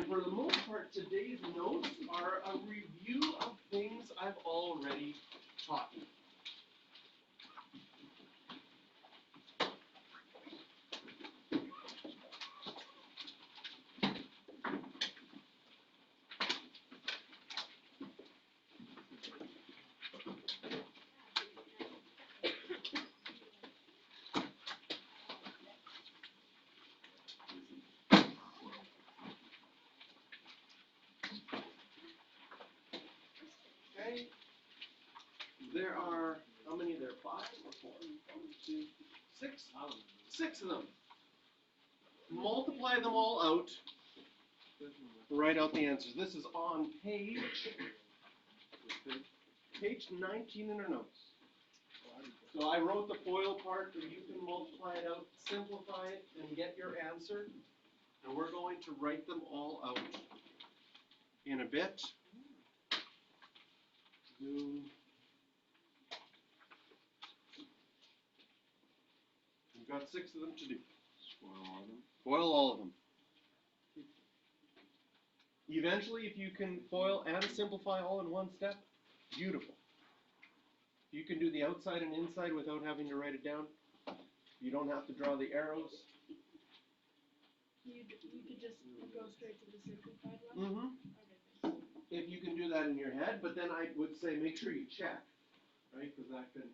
And for the most part, today's notes are a review of things I've already taught you. Okay. There are, how many there? 5 or 4? 1, 2, 6? 6 of them. Multiply them all out. Write out the answers. This is on page 19 in our notes. So I wrote the FOIL part, but you can multiply it out, simplify it, and get your answer. And we're going to write them all out in a bit. Zoom. We've got 6 of them to do. Foil all of them. Eventually, if you can foil and simplify all in one step, beautiful. You can do the outside and inside without having to write it down. You don't have to draw the arrows. You could just go straight to the simplified one? Mm-hmm. Okay. If you can do that in your head, but then I would say make sure you check, right? Because that can...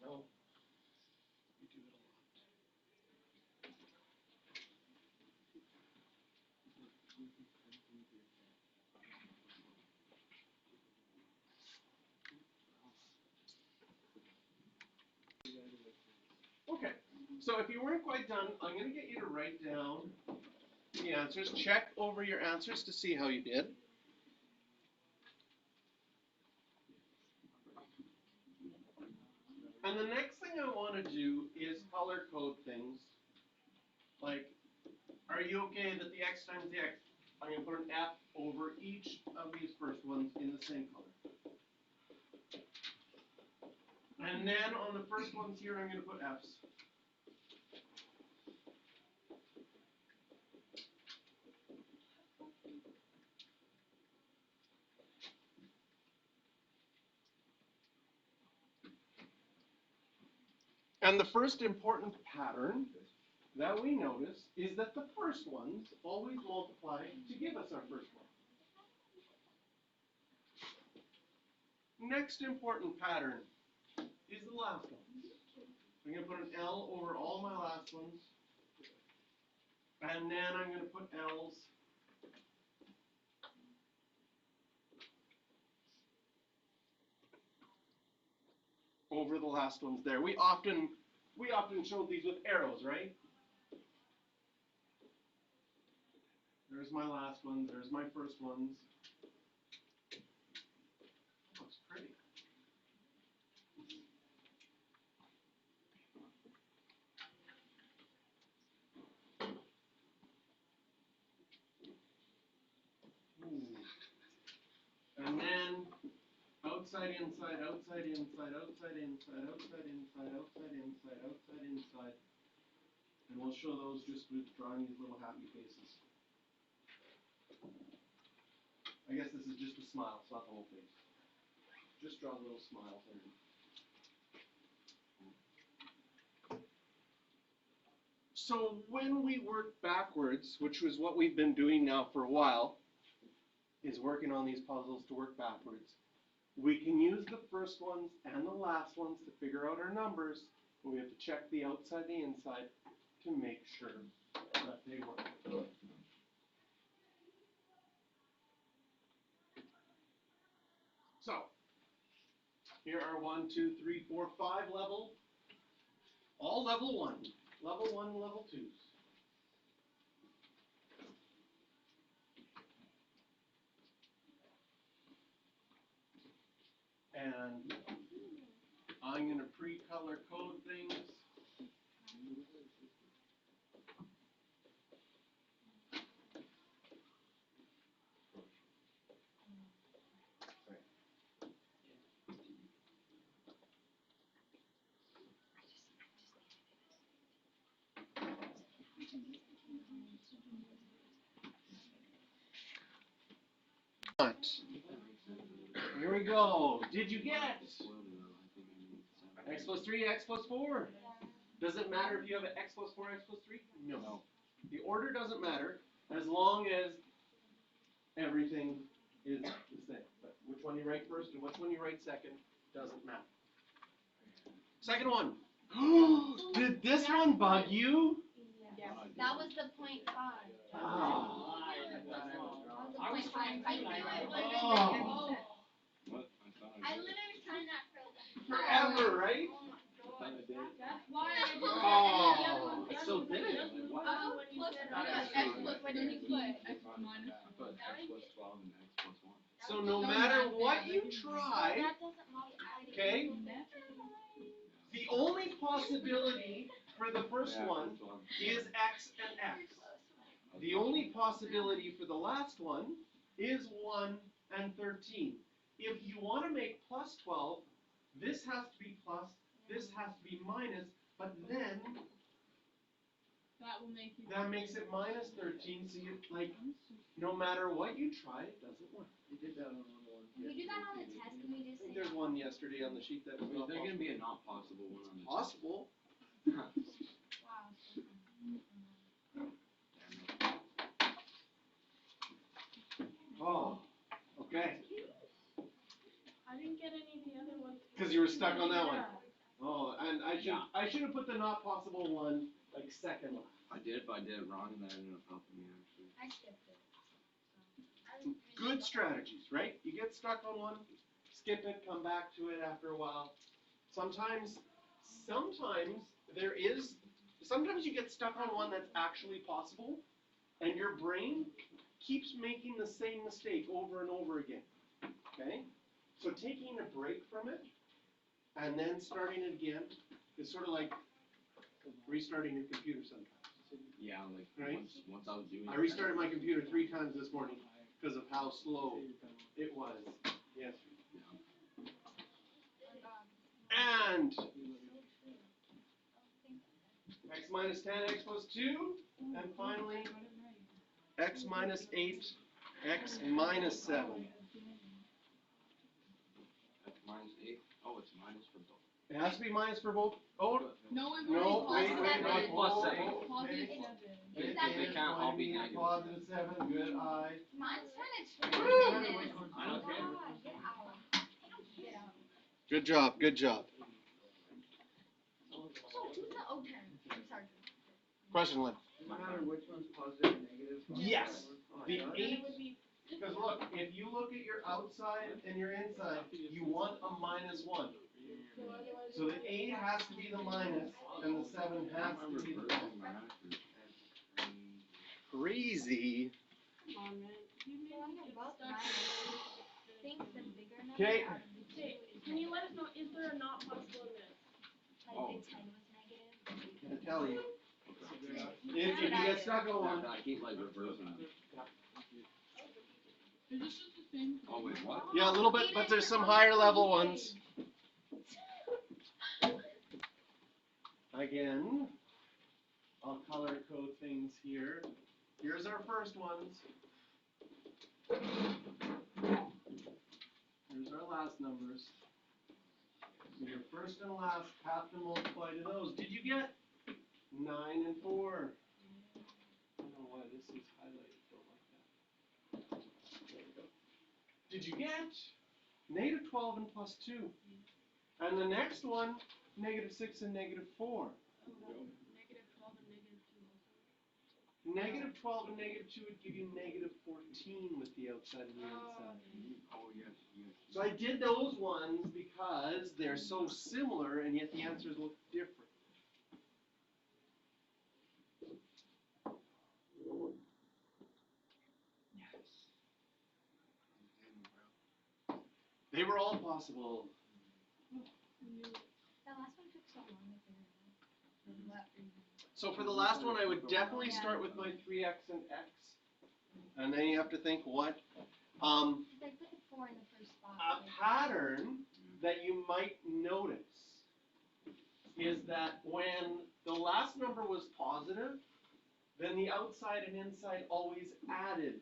No. You do it a lot. Okay, so if you weren't quite done, I'm going to get you to write down the answers. Check over your answers to see how you did. And the next thing I want to do is color code things. Like, are you okay that the x times the x, I'm going to put an F over each of these first ones in the same color. And then on the first ones here, I'm going to put F's. And the first important pattern that we notice is that the first ones always multiply to give us our first one. Next important pattern is the last one. I'm going to put an L over all my last ones. And then I'm going to put L's over the last ones there. We often show these with arrows, right? There's my last one, there's my first ones. Looks pretty. Ooh. And then outside, inside, outside, inside, outside, inside, outside, inside, outside, inside, outside, inside. And we'll show those just with drawing these little happy faces. I guess this is just a smile, it's not the whole face. Just draw little smiles underneath. So when we work backwards, which was what we've been doing now for a while, is working on these puzzles to work backwards. We can use the first ones and the last ones to figure out our numbers, but we have to check the outside, the inside to make sure that they work. So, here are 1, 2, 3, 4, 5 level, all level 1, level 2s. And I'm going to pre-color code things. Here we go. Did you get x plus 3, x plus 4? Does it matter if you have an x plus 4, x plus 3? No. The order doesn't matter as long as everything is the same. But which one you write first and which one you write second doesn't matter. Second one. Did this one bug you? Yes. That was the 0.5. Oh. That was the 0.5. I knew it was Oh. What? I literally tried that for Forever, right? Oh my god. That's why I didn't Oh. I So did it. What? What did you put? X minus. I put x plus 12 and x plus 1. So no matter what you try, That doesn't multiply. okay, the only possibility for the first one is x and x. The only possibility for the last one is 1 and 13. If you want to make plus 12, this has to be plus, this has to be minus, but then that makes it minus 13, so you, like, no matter what you try, it doesn't work. You did that on one. Can we do that on the test? Can we I just think say there's one yesterday on the sheet that was There's not going to possible. be a not possible one on the Possible. Oh, okay. I didn't get any of the other ones. Because you were stuck on that one. Yeah. Oh, and I should have put the not possible one like second last. I did, but I did it wrong, and that ended up helping me actually. I skipped it. Good strategies, right? You get stuck on one, skip it, come back to it after a while. Sometimes you get stuck on one that's actually possible, and your brain keeps making the same mistake over and over again. Okay? So taking a break from it and then starting it again is sort of like restarting your computer sometimes. Yeah, like Right. once I was doing I restarted my computer 3 times this morning because of how slow it was. Yes. And x minus 10, x plus 2, and finally x minus 8, x minus 7. X minus 8. Oh, it's minus for both. It has to be minus for both. Oh, No one's no, wait, plus wait, seven. wait. Plus Oh, 7. oh, Positive okay. 7. They can't all be negative. Positive 7, good eye. Mine's trying to Woo! trick me. I don't care. Get out. Good job, good job. So who's the O turn? I'm sorry. Question, Lynn. No matter which one's positive and negative. Yes. Oh, The yeah. 8, because look, if you look at your outside and your inside, you want a minus 1. So the 8 has to be the minus, and the 7 has I'm to be the reversing plus. my answer. Crazy. Come on, man. You made me get Both stuck. mine. Think the bigger number. Okay. out of the two Okay, is can you negative. let us know, is there a not possible in this? Like the 10 was negative. I'm gonna tell you. Okay. If you get stuck on one, I keep like reversing them. Is this just the same? Oh wait, what? yeah, a little bit, but there's some higher level ones. Again, I'll color code things here. Here's our first ones. Here's our last numbers. So your first and last have to multiply to those. Did you get 9 and 4? I don't know why this is highlighted though like that. There we go. Did you get negative 12 and plus 2? And the next one, negative 6 and negative 4. Negative 12 and negative 2 also. Negative 12 and negative 2 would give you negative 14 with the outside and the inside. Oh, yes, yes. So I did those ones because they're so similar and yet the answers look different. They were all possible. That last one took so long to figure out. So for the last one, I would definitely start with my 3x and x. And then you have to think what. They put the 4 in the first spot. A pattern that you might notice is that when the last number was positive, then the outside and inside always added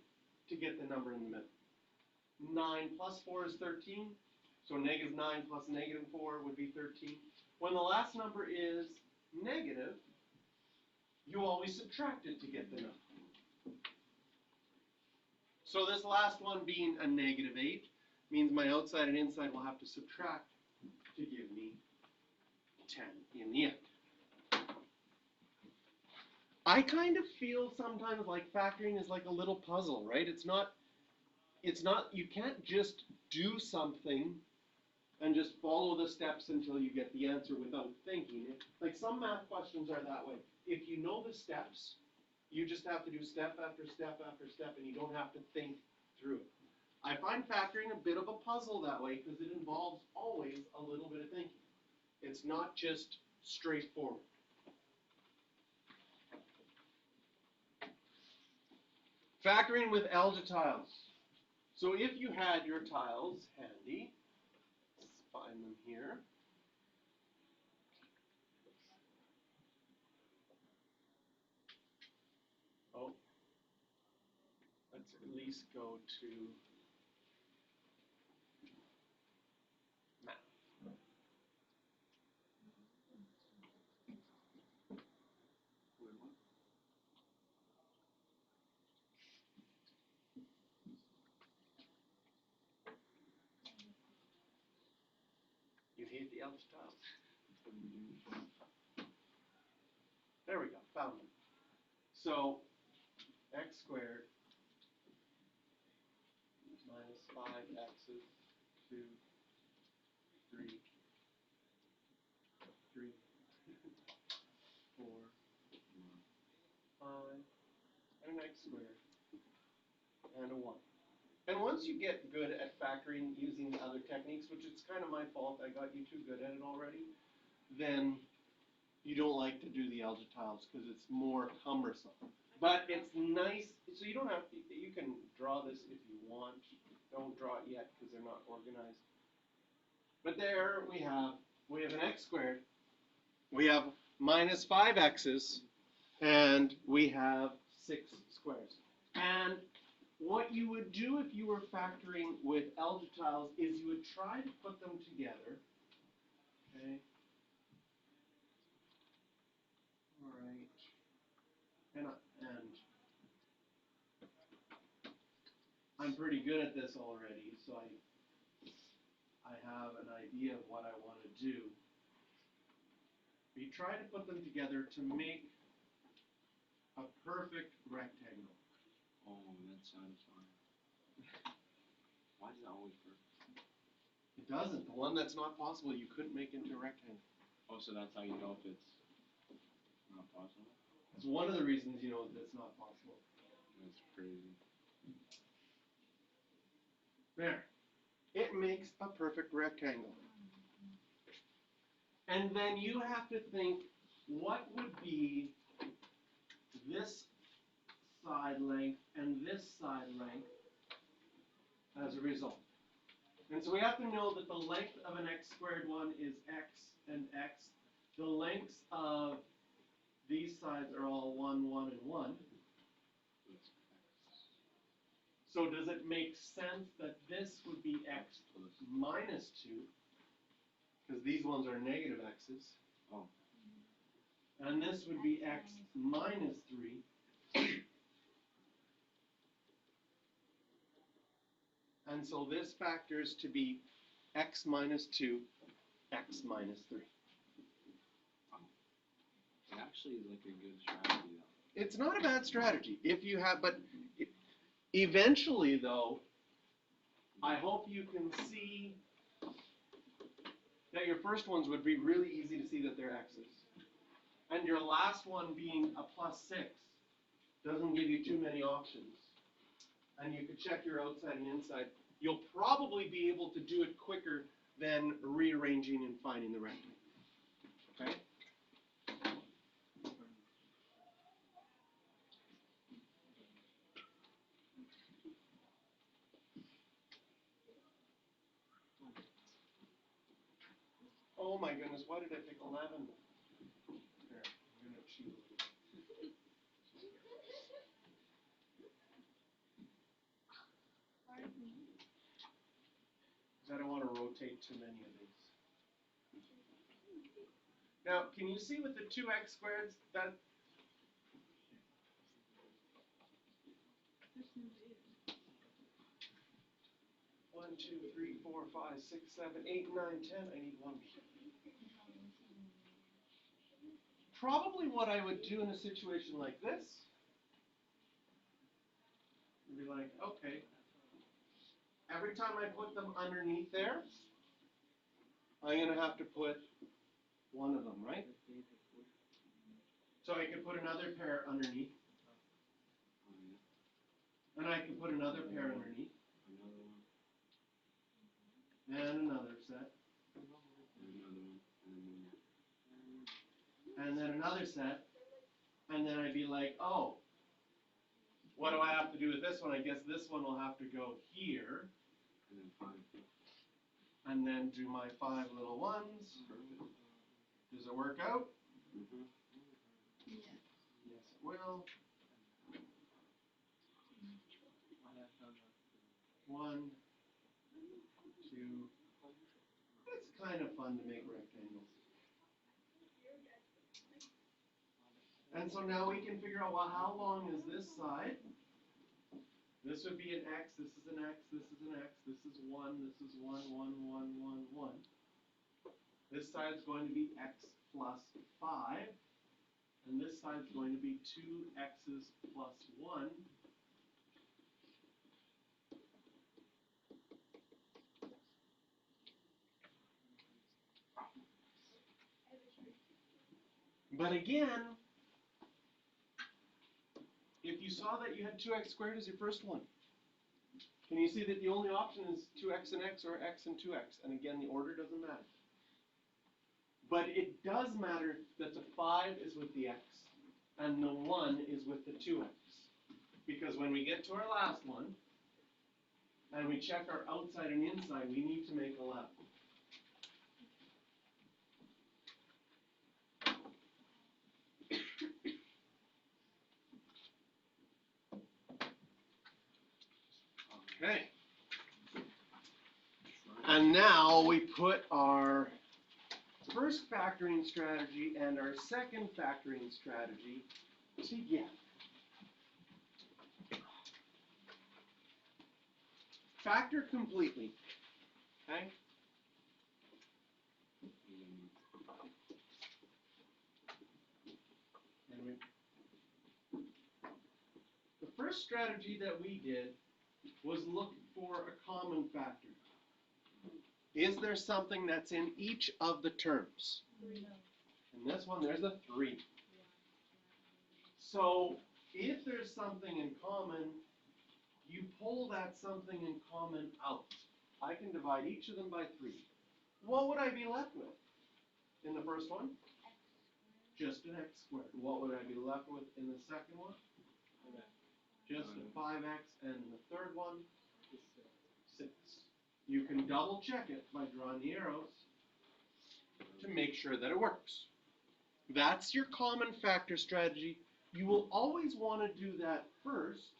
to get the number in the middle. 9 plus 4 is 13, so negative 9 plus negative 4 would be 13. When the last number is negative, you always subtract it to get the number. So this last one being a negative 8 means my outside and inside will have to subtract to give me 10 in the end. I kind of feel sometimes like factoring is like a little puzzle, right? It's not, you can't just do something and just follow the steps until you get the answer without thinking. Like some math questions are that way. If you know the steps, you just have to do step after step after step and you don't have to think through it. I find factoring a bit of a puzzle that way because it involves always a little bit of thinking. It's not just straightforward. Factoring with algebra tiles. So if you had your tiles handy, let's find them here. Oh, let's at least go to math. You hate the algebra tiles? There we go, found them. So, x squared minus 5x's, 2, 3, 4, 5, and an x squared, and a 1. And once you get good at factoring using the other techniques, which it's kind of my fault, I got you too good at it already, then you don't like to do the algebra tiles because it's more cumbersome. But it's nice, so you don't have to, you can draw this if you want. Don't draw it yet because they're not organized. But there we have an x squared, we have minus 5x's, and we have 6 squares. And what you would do if you were factoring with algebra tiles is you would try to put them together. Okay. All right. And I'm pretty good at this already, so I have an idea of what I want to do. You try to put them together to make a perfect rectangle. Oh, that's satisfying. Why is that always perfect? It doesn't. The one that's not possible, you couldn't make into a rectangle. Oh, so that's how you know if it's not possible? It's one of the reasons you know that it's not possible. That's crazy. There. It makes a perfect rectangle. And then you have to think, what would be this side length and this side length as a result? And so we have to know that the length of an x squared one is x and x. The lengths of these sides are all 1, 1, and 1. So does it make sense that this would be x minus 2? Because these ones are negative x's. Oh. And this would be x minus 3. And so this factors to be x minus 2, x minus 3. It actually is like a good strategy though. It's not a bad strategy if you have, but eventually though, I hope you can see that your first ones would be really easy to see that they're x's. And your last one being a +6 doesn't give you too many options. And you could check your outside and inside. You'll probably be able to do it quicker than rearranging and finding the rectangle. Okay? Oh my goodness, why did I pick 11? There, I'm gonna cheat a little. 'Cause I don't want to rotate too many of these. Now, can you see with the 2x squareds that 1, 2, 3, 4, 5, 6, 7, 8, 9, 10. I need one. Probably what I would do in a situation like this would be like, okay, every time I put them underneath there, I'm going to have to put one of them, right? So I could put another pair underneath, and I can put another pair underneath, and another set, and then another set, and then I'd be like, oh, what do I have to do with this one? I guess this one will have to go here, and then do my 5 little ones. Does it work out? Yes, it will. 1, 2. It's kind of fun to make rectangles. And so now we can figure out, well, how long is this side? This would be an x, this is an x, this is an x, this is 1, this is 1, 1, 1, 1, 1. This side's going to be x plus 5, and this side's going to be 2x's plus 1. But again, if you saw that you had 2x squared as your first one, can you see that the only option is 2x and x or x and 2x? And again, the order doesn't matter. But it does matter that the 5 is with the x and the 1 is with the 2x. Because when we get to our last one, and we check our outside and inside, we need to make 11. Okay. And now we put our first factoring strategy and our second factoring strategy together. Factor completely. Okay? The first strategy that we did was look for a common factor. Is there something that's in each of the terms? In this one, there's a 3. So if there's something in common, you pull that something in common out. I can divide each of them by 3. What would I be left with in the first one? Just an x squared. What would I be left with in the second one? Just a 5x, and in the third one, 6. You can double check it by drawing the arrows to make sure that it works. That's your common factor strategy. You will always want to do that first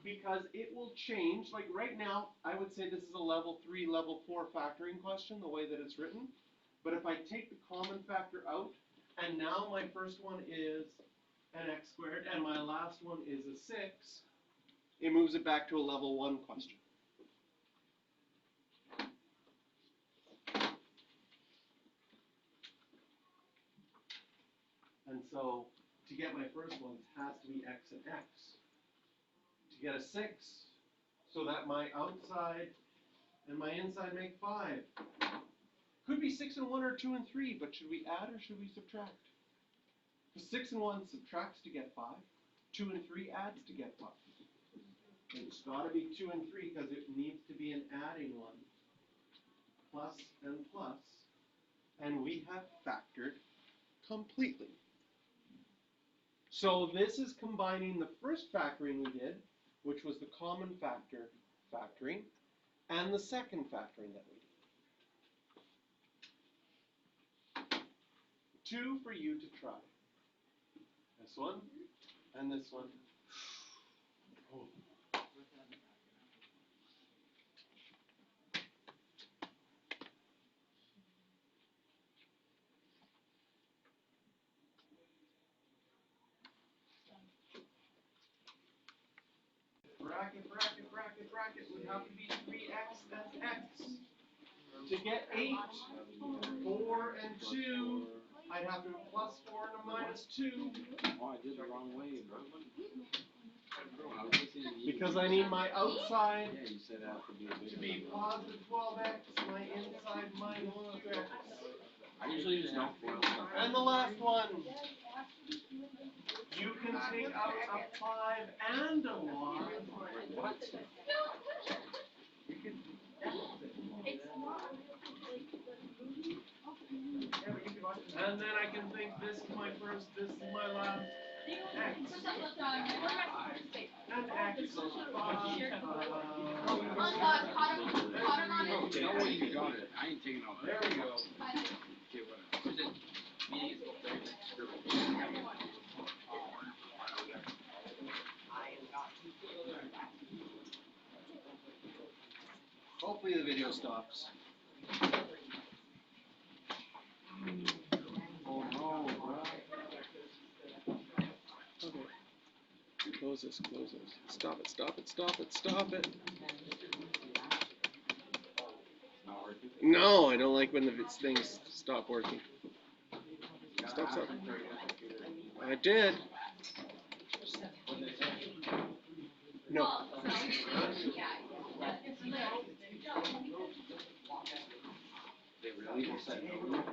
because it will change. Like right now, I would say this is a level 3, level 4 factoring question, the way that it's written. But if I take the common factor out, and now my first one is an x squared, and my last one is a 6, it moves it back to a level 1 question. And so to get my first ones has to be x and x. To get a 6, so that my outside and my inside make 5. Could be 6 and 1 or 2 and 3, but should we add or should we subtract? 6 and 1 subtracts to get 5. 2 and 3 adds to get 5. It's got to be 2 and 3 because it needs to be an adding one. Plus and plus. And we have factored completely. So this is combining the first factoring we did, which was the common factor factoring, and the second factoring that we did. 2 for you to try. This one and this one. Oh. Bracket would have to be 3x, that's x. To get 8, 4 and 2, I'd have to plus 4 and a minus 2. Oh, I did the wrong way, bro. Because I need my outside Yeah, you said that to be a big to be positive 12x, my inside minus 2x. I usually use no foil stuff. And the last one. You can take out a 5 and a y. What? And then I can think this is my first, this is my last. X. And X. Okay, no way you got it. I ain't taking all that. There we go. Okay, whatever. Hopefully the video stops. Oh no, bro. Okay. Close this, close this. Stop it, stop it, stop it, stop it. Not working. No, I don't like when the things stop working. Stop, stop. I did. No. They really said no.